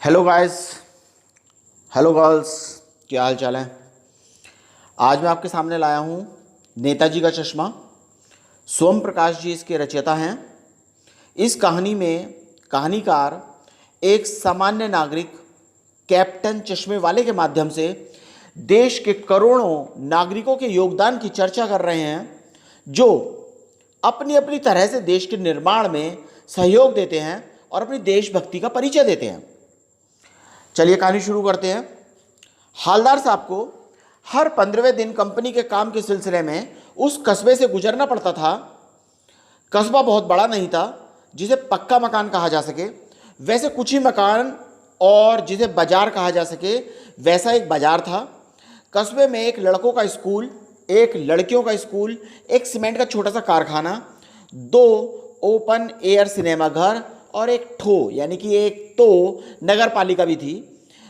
Hello guys, hello girls, क्या हाल चाल है। आज मैं आपके सामने लाया हूँ नेताजी का चश्मा। सोम प्रकाश जी इसके रचयिता हैं। इस कहानी में कहानीकार एक सामान्य नागरिक कैप्टन चश्मे वाले के माध्यम से देश के करोड़ों नागरिकों के योगदान की चर्चा कर रहे हैं, जो अपनी अपनी तरह से देश के निर्माण में सहयोग देते हैं और अपनी देशभक्ति का परिचय देते हैं। चलिए कहानी शुरू करते हैं। हालदार साहब को हर 15वें दिन कंपनी के काम के सिलसिले में उस कस्बे से गुजरना पड़ता था। कस्बा बहुत बड़ा नहीं था जिसे पक्का मकान कहा जा सके, वैसे कुछ ही मकान और जिसे बाजार कहा जा सके वैसा एक बाजार था। कस्बे में एक लड़कों का स्कूल, एक लड़कियों का स्कूल, एक सीमेंट का छोटा सा कारखाना, 2 ओपन एयर सिनेमा घर और एक ठो यानी कि एक तो नगर पालिका भी थी।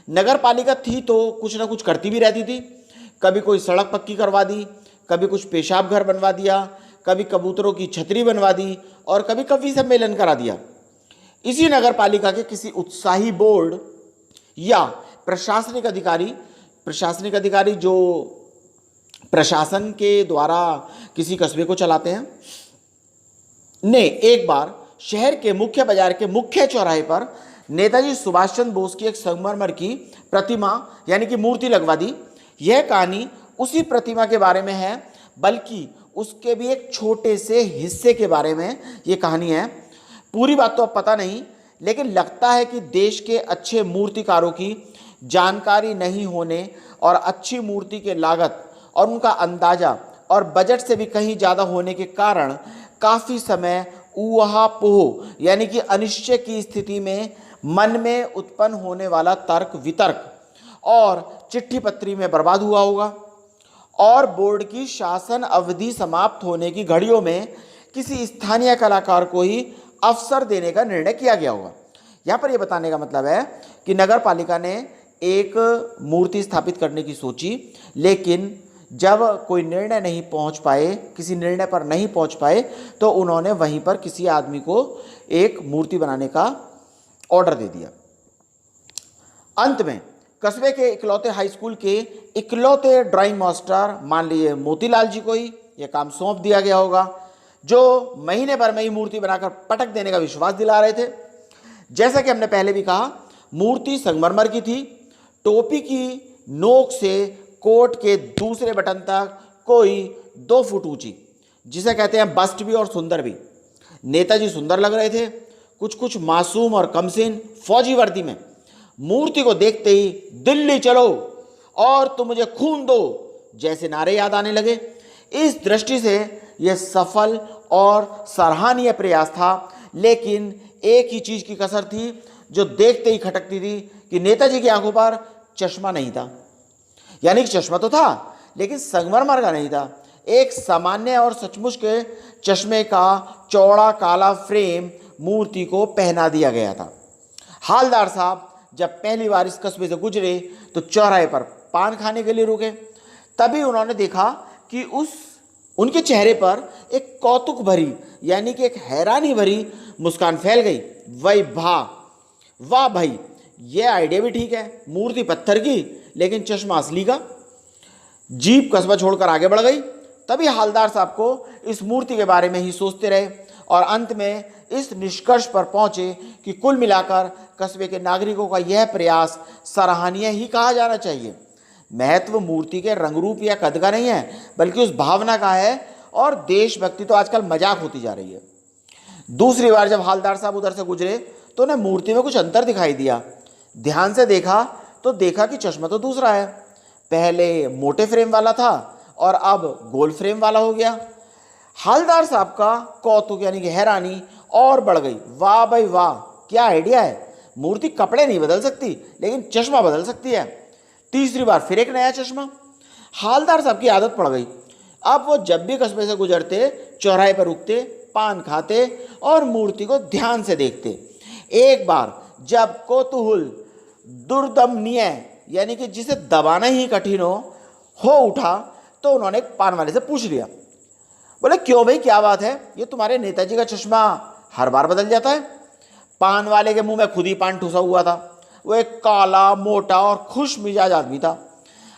नगर पालिका थी तो कुछ ना कुछ करती भी रहती थी। कभी कोई सड़क पक्की करवा दी, कभी कुछ पेशाब घर बनवा दिया, कभी कबूतरों की छतरी बनवा दी और कभी कवि सम्मेलन करा दिया। इसी नगर पालिका के किसी उत्साही बोर्ड या प्रशासनिक अधिकारी जो प्रशासन के द्वारा किसी कस्बे को चलाते हैं, ने एक बार शहर के मुख्य बाजार के मुख्य चौराहे पर नेताजी सुभाष चंद्र बोस की एक संगमरमर की प्रतिमा यानी कि मूर्ति लगवा दी। यह कहानी उसी प्रतिमा के बारे में है, बल्कि उसके भी एक छोटे से हिस्से के बारे में ये कहानी है। पूरी बात तो अब पता नहीं, लेकिन लगता है कि देश के अच्छे मूर्तिकारों की जानकारी नहीं होने और अच्छी मूर्ति के लागत और उनका अंदाजा और बजट से भी कहीं ज़्यादा होने के कारण काफ़ी समय ऊहापोह यानी कि अनिश्चय की स्थिति में मन में उत्पन्न होने वाला तर्क वितर्क और चिट्ठी पत्री में बर्बाद हुआ होगा और बोर्ड की शासन अवधि समाप्त होने की घड़ियों में किसी स्थानीय कलाकार को ही अवसर देने का निर्णय किया गया होगा। यहाँ पर यह बताने का मतलब है कि नगर पालिका ने एक मूर्ति स्थापित करने की सोची, लेकिन जब कोई निर्णय नहीं पहुंच पाए, किसी निर्णय पर नहीं पहुंच पाए, तो उन्होंने वहीं पर किसी आदमी को एक मूर्ति बनाने का ऑर्डर दे दिया। अंत में कस्बे के इकलौते हाई स्कूल के इकलौते ड्राइंग मास्टर, मान लीजिए मोतीलाल जी को ही यह काम सौंप दिया गया होगा, जो महीने भर में ही मूर्ति बनाकर पटक देने का विश्वास दिला रहे थे। जैसा कि हमने पहले भी कहा, मूर्ति संगमरमर की थी। टोपी की नोक से कोट के दूसरे बटन तक कोई 2 फुट ऊंची, जिसे कहते हैं बस्ट भी और सुंदर भी। नेताजी सुंदर लग रहे थे, कुछ मासूम और कमसीन फौजी वर्दी में। मूर्ति को देखते ही दिल्ली चलो और तुम मुझे खून दो जैसे नारे याद आने लगे। इस दृष्टि से यह सफल और सराहनीय प्रयास था, लेकिन एक ही चीज की कसर थी जो देखते ही खटकती थी कि नेताजी की आंखों पर चश्मा नहीं था। यानी कि चश्मा तो था, लेकिन संगमरमर का नहीं था। एक सामान्य और सचमुच के चश्मे का चौड़ा काला फ्रेम मूर्ति को पहना दिया गया था। हालदार साहब जब पहली बार इस कस्बे से गुजरे तो चौराहे पर पान खाने के लिए रुके। तभी उन्होंने देखा कि उनके चेहरे पर एक कौतुक भरी यानी कि एक हैरानी भरी मुस्कान फैल गई। वही वाह भाई, ये आइडिया भी ठीक है, मूर्ति पत्थर की लेकिन चश्मा असली का। जीप कस्बा छोड़कर आगे बढ़ गई। तभी हालदार साहब को इस मूर्ति के बारे में ही सोचते रहे और अंत में इस निष्कर्ष पर पहुंचे कि कुल मिलाकर कस्बे के नागरिकों का यह प्रयास सराहनीय ही कहा जाना चाहिए। महत्व मूर्ति के रंग रूप या कद का नहीं है, बल्कि उस भावना का है, और देशभक्ति तो आजकल मजाक होती जा रही है। दूसरी बार जब हालदार साहब उधर से गुजरे तो उन्हें मूर्ति में कुछ अंतर दिखाई दिया। ध्यान से देखा तो देखा कि चश्मा तो दूसरा है। पहले मोटे फ्रेम वाला था और अब गोल फ्रेम वाला हो गया। हालदार साहब का कौतुक यानी कि हैरानी और बढ़ गई। वाह भाई वाह, क्या आइडिया है। मूर्ति कपड़े नहीं बदल सकती, लेकिन चश्मा बदल सकती है। तीसरी बार फिर एक नया चश्मा। हालदार साहब की आदत पड़ गई। अब वो जब भी कस्बे से गुजरते, चौराहे पर रुकते, पान खाते और मूर्ति को ध्यान से देखते। एक बार जब कौतूहल दुर्दमनीय यानी कि जिसे दबाना ही कठिन हो उठा, तो उन्होंने एक पान वाले से पूछ लिया, बोले क्यों भाई, क्या बात है, ये तुम्हारे नेताजी का चश्मा हर बार बदल जाता है। पान वाले के मुंह में खुद ही पान ठुसा हुआ था। वो एक काला मोटा और खुश मिजाज आदमी था।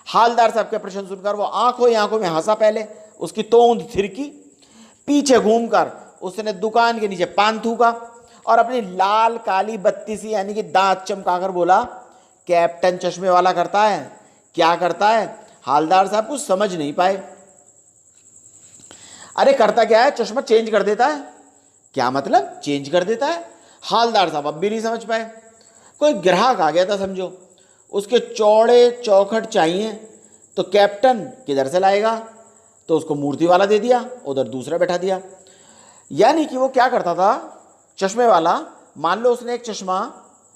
हालदार साहब के प्रश्न सुनकर वो आंखों ही आंखों में हंसा। पहले उसकी तोंद थिरकी, पीछे घूमकर उसने दुकान के नीचे पान थूका और अपनी लाल काली बत्ती सी यानी कि दांत चमकाकर बोला, कैप्टन चश्मे वाला करता है। क्या करता है? हालदार साहब कुछ समझ नहीं पाए। अरे करता क्या है? चश्मा चेंज कर देता है। क्या मतलब चेंज कर देता है? हालदार साहब अब भी नहीं समझ पाए। कोई ग्राहक आ गया था समझो, उसके चौड़े चौखट चाहिए, तो कैप्टन किधर से लाएगा? तो उसको मूर्ति वाला दे दिया, उधर दूसरा बैठा दिया। यानी कि वो क्या करता था, चश्मे वाला, मान लो उसने एक चश्मा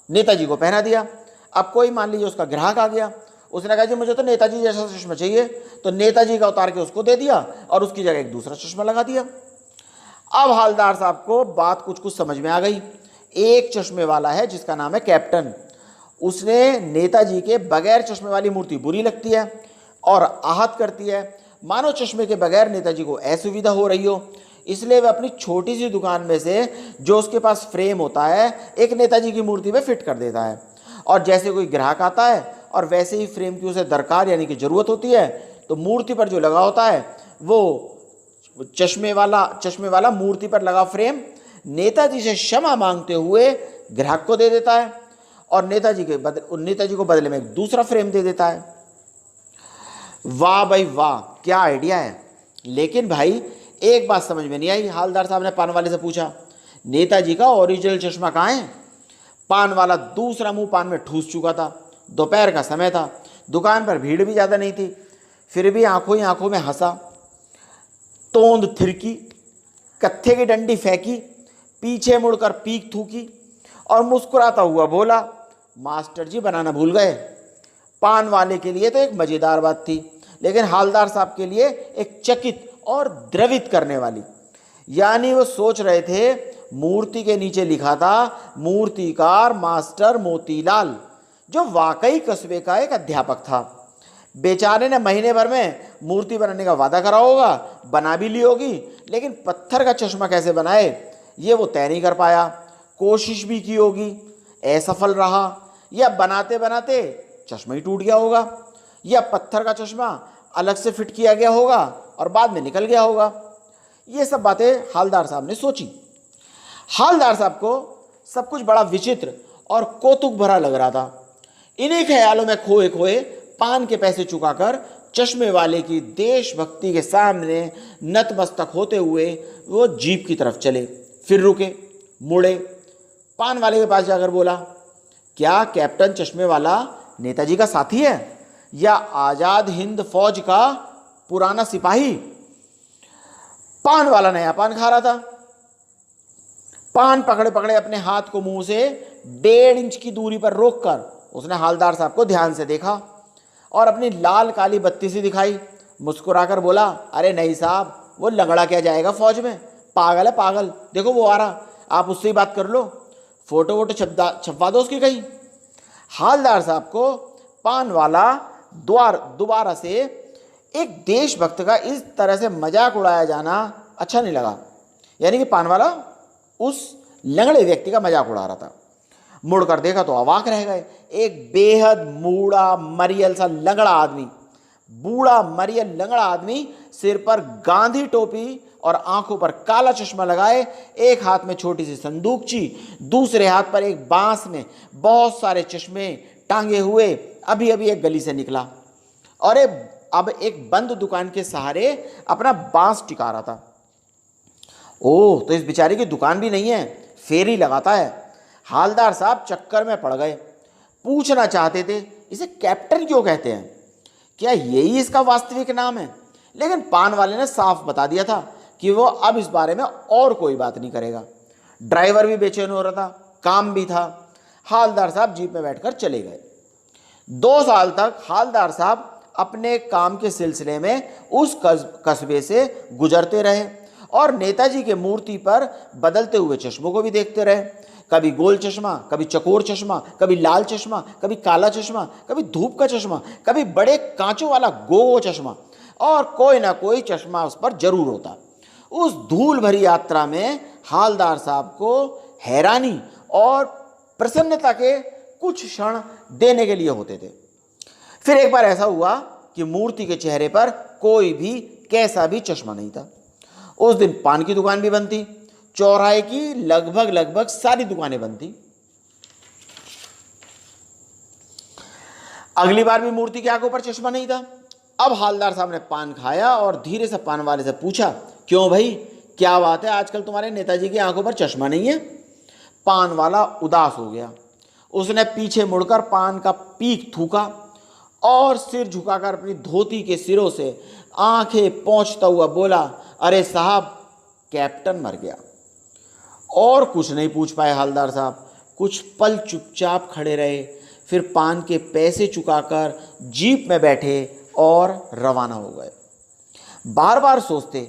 नेताजी को पहना दिया। अब कोई मान लीजिए उसका ग्राहक आ गया, उसने कहा जी मुझे तो नेताजी जैसा चश्मा चाहिए, तो नेताजी का उतार के उसको दे दिया और उसकी जगह एक दूसरा चश्मा लगा दिया। अब हालदार साहब को बात कुछ कुछ समझ में आ गई। एक चश्मे वाला है जिसका नाम है कैप्टन, उसने नेताजी के बगैर चश्मे वाली मूर्ति बुरी लगती है और आहत करती है, मानो चश्मे के बगैर नेताजी को असुविधा हो रही हो। इसलिए वह अपनी छोटी सी दुकान में से जो उसके पास फ्रेम होता है एक नेताजी की मूर्ति में फिट कर देता है, और जैसे कोई ग्राहक आता है और वैसे ही फ्रेम की उसे दरकार यानी कि ज़रूरत होती है, तो मूर्ति पर जो लगा होता है वो चश्मे वाला मूर्ति पर लगा फ्रेम नेताजी से क्षमा मांगते हुए ग्राहक को दे देता है और नेताजी को बदले में एक दूसरा फ्रेम दे देता है। वाह भाई वाह, क्या आइडिया है। लेकिन भाई एक बात समझ में नहीं आई। हालदार साहब ने पान वाले से पूछा, नेताजी का ओरिजिनल चश्मा कहाँ है? पान वाला दूसरा मुंह पान में ठूस चुका था। दोपहर का समय था, दुकान पर भीड़ भी ज़्यादा नहीं थी, फिर भी आंखों ही आंखों में हंसा, तोंद थिरकी, कत्थे की डंडी फेंकी, पीछे मुड़कर पीक थूकी और मुस्कुराता हुआ बोला, मास्टर जी बनाना भूल गए। पान वाले के लिए तो एक मज़ेदार बात थी, लेकिन हालदार साहब के लिए एक चकित और द्रवित करने वाली। यानी वो सोच रहे थे, मूर्ति के नीचे लिखा था मूर्तिकार मास्टर मोतीलाल, जो वाकई कस्बे का एक अध्यापक था। बेचारे ने महीने भर में मूर्ति बनाने का वादा करा होगा, बना भी ली होगी, लेकिन पत्थर का चश्मा कैसे बनाए ये वो तय नहीं कर पाया। कोशिश भी की होगी, असफल रहा, या बनाते बनाते चश्मा ही टूट गया होगा, या पत्थर का चश्मा अलग से फिट किया गया होगा और बाद में निकल गया होगा। ये सब बातें हालदार साहब ने सोची। हालदार साहब को सब कुछ बड़ा विचित्र और कौतुक भरा लग रहा था। इन्हीं ख्यालों में खोए खोए पान के पैसे चुकाकर चश्मे वाले की देशभक्ति के सामने नतमस्तक होते हुए वो जीप की तरफ चले। फिर रुके, मुड़े, पान वाले के पास जाकर बोला, क्या कैप्टन चश्मे वाला नेताजी का साथी है या आजाद हिंद फौज का पुराना सिपाही? पान वाला नया पान खा रहा था। पान पकड़े पकड़े अपने हाथ को मुंह से 1.5 इंच की दूरी पर रोककर उसने हालदार साहब को ध्यान से देखा और अपनी लाल काली बत्ती सी दिखाई। मुस्कुराकर बोला, अरे नहीं साहब, वो लंगड़ा क्या जाएगा फौज में, पागल है पागल, देखो वो आ रहा, आप उससे ही बात कर लो, फोटो वोटो छपवा दो उसकी कहीं। हालदार साहब को पान वाला दोबारा से एक देशभक्त का इस तरह से मजाक उड़ाया जाना अच्छा नहीं लगा। यानी कि पान वाला उस लंगड़े व्यक्ति का मजाक उड़ा रहा था। मुड़कर देखा तो अवाक रह गए। एक बेहद बूढ़ा मरियल सा लंगड़ा आदमी, सिर पर गांधी टोपी और आंखों पर काला चश्मा लगाए, एक हाथ में छोटी सी संदूकची, दूसरे हाथ पर एक बांस में बहुत सारे चश्मे टांगे हुए अभी अभी एक गली से निकला और अब एक बंद दुकान के सहारे अपना बांस टिका रहा था। ओह, तो इस बेचारे की दुकान भी नहीं है, फेरी लगाता है। हालदार साहब चक्कर में पड़ गए। पूछना चाहते थे, इसे कैप्टन क्यों कहते हैं, क्या यही इसका वास्तविक नाम है? लेकिन पान वाले ने साफ बता दिया था कि वो अब इस बारे में और कोई बात नहीं करेगा। ड्राइवर भी बेचैन हो रहा था, काम भी था। हालदार साहब जीप में बैठकर चले गए। 2 साल तक हालदार साहब अपने काम के सिलसिले में उस कस्बे से गुजरते रहे और नेताजी के मूर्ति पर बदलते हुए चश्मों को भी देखते रहे। कभी गोल चश्मा, कभी चकोर चश्मा, कभी लाल चश्मा, कभी काला चश्मा, कभी धूप का चश्मा, कभी बड़े कांचों वाला गो चश्मा, और कोई ना कोई चश्मा उस पर जरूर होता। उस धूल भरी यात्रा में हालदार साहब को हैरानी और प्रसन्नता के कुछ क्षण देने के लिए होते थे। फिर एक बार ऐसा हुआ कि मूर्ति के चेहरे पर कोई भी कैसा भी चश्मा नहीं था। उस दिन पान की दुकान भी बंद थी, चौराहे की लगभग सारी दुकानें बंद थी। अगली बार भी मूर्ति की आंखों पर चश्मा नहीं था। अब हवलदार साहब ने पान खाया और धीरे से पान वाले से पूछा, क्यों भाई, क्या बात है, आजकल तुम्हारे नेताजी की आंखों पर चश्मा नहीं है? पान वाला उदास हो गया। उसने पीछे मुड़कर पान का पीक थूका और सिर झुकाकर अपनी धोती के सिरों से आंखें पोंछता हुआ बोला, अरे साहब, कैप्टन मर गया। और कुछ नहीं पूछ पाए हवलदार साहब। कुछ पल चुपचाप खड़े रहे, फिर पान के पैसे चुकाकर जीप में बैठे और रवाना हो गए। बार बार सोचते,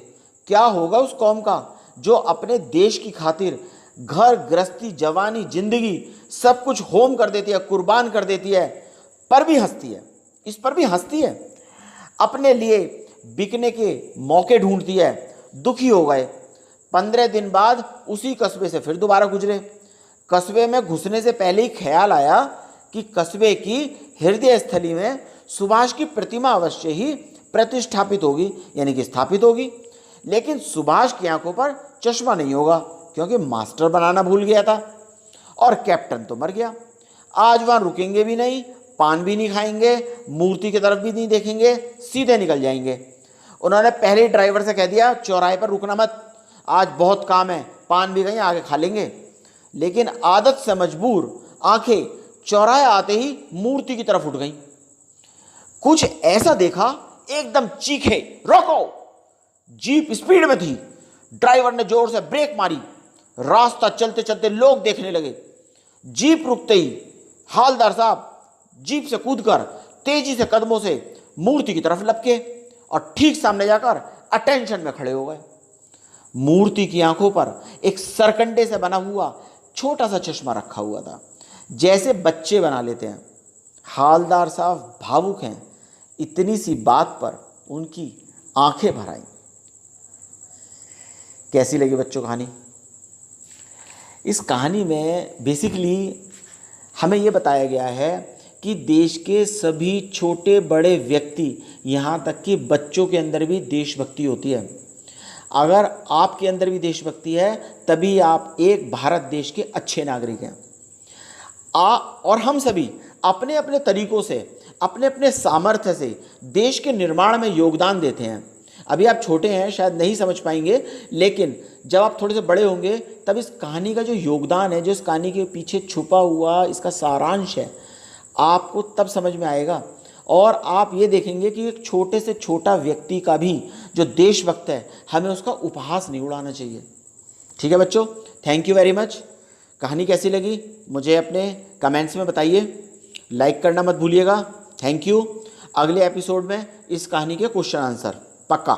क्या होगा उस कौम का जो अपने देश की खातिर घर गृहस्थी, जवानी, जिंदगी सब कुछ होम कर देती है, कुर्बान कर देती है, पर भी हंसती है, इस पर भी हंसती है, अपने लिए बिकने के मौके ढूंढती है। दुखी हो गए। 15 दिन बाद उसी कस्बे से फिर दोबारा गुजरे। कस्बे में घुसने से पहले ही ख्याल आया कि कस्बे की हृदय स्थली में सुभाष की प्रतिमा अवश्य ही प्रतिष्ठापित होगी, यानी कि स्थापित होगी। लेकिन सुभाष की आंखों पर चश्मा नहीं होगा, क्योंकि मास्टर बनाना भूल गया था। और कैप्टन तो मर गया। आज वहां रुकेंगे भी नहीं, पान भी नहीं खाएंगे, मूर्ति की तरफ भी नहीं देखेंगे, सीधे निकल जाएंगे। उन्होंने पहले ही ड्राइवर से कह दिया, चौराहे पर रुकना मत, आज बहुत काम है, पान भी कहीं आगे खा लेंगे। लेकिन आदत से मजबूर आंखें चौराहे आते ही मूर्ति की तरफ उठ गईं। कुछ ऐसा देखा, एकदम चीखे, रोको। जीप स्पीड में थी। ड्राइवर ने जोर से ब्रेक मारी। रास्ता चलते चलते लोग देखने लगे। जीप रुकते ही हवलदार साहब जीप से कूदकर तेजी से कदमों से मूर्ति की तरफ लपके और ठीक सामने जाकर अटेंशन में खड़े हो गए। मूर्ति की आंखों पर एक सरकंडे से बना हुआ छोटा सा चश्मा रखा हुआ था, जैसे बच्चे बना लेते हैं। हवलदार साहब भावुक हैं। इतनी सी बात पर उनकी आंखें भर आईं। कैसी लगी बच्चों कहानी? इस कहानी में बेसिकली हमें यह बताया गया है कि देश के सभी छोटे बड़े व्यक्ति, यहाँ तक कि बच्चों के अंदर भी देशभक्ति होती है। अगर आपके अंदर भी देशभक्ति है, तभी आप एक भारत देश के अच्छे नागरिक हैं। और हम सभी अपने अपने तरीकों से, अपने अपने सामर्थ्य से देश के निर्माण में योगदान देते हैं। अभी आप छोटे हैं, शायद नहीं समझ पाएंगे, लेकिन जब आप थोड़े से बड़े होंगे तब इस कहानी का जो योगदान है, जो इस कहानी के पीछे छुपा हुआ इसका सारांश है, आपको तब समझ में आएगा। और आप ये देखेंगे कि एक छोटे से छोटा व्यक्ति का भी जो देशभक्त है, हमें उसका उपहास नहीं उड़ाना चाहिए। ठीक है बच्चों, थैंक यू वेरी मच। कहानी कैसी लगी मुझे अपने कमेंट्स में बताइए। लाइक करना मत भूलिएगा। Thank you. अगले एपिसोड में इस कहानी के क्वेश्चन आंसर पक्का।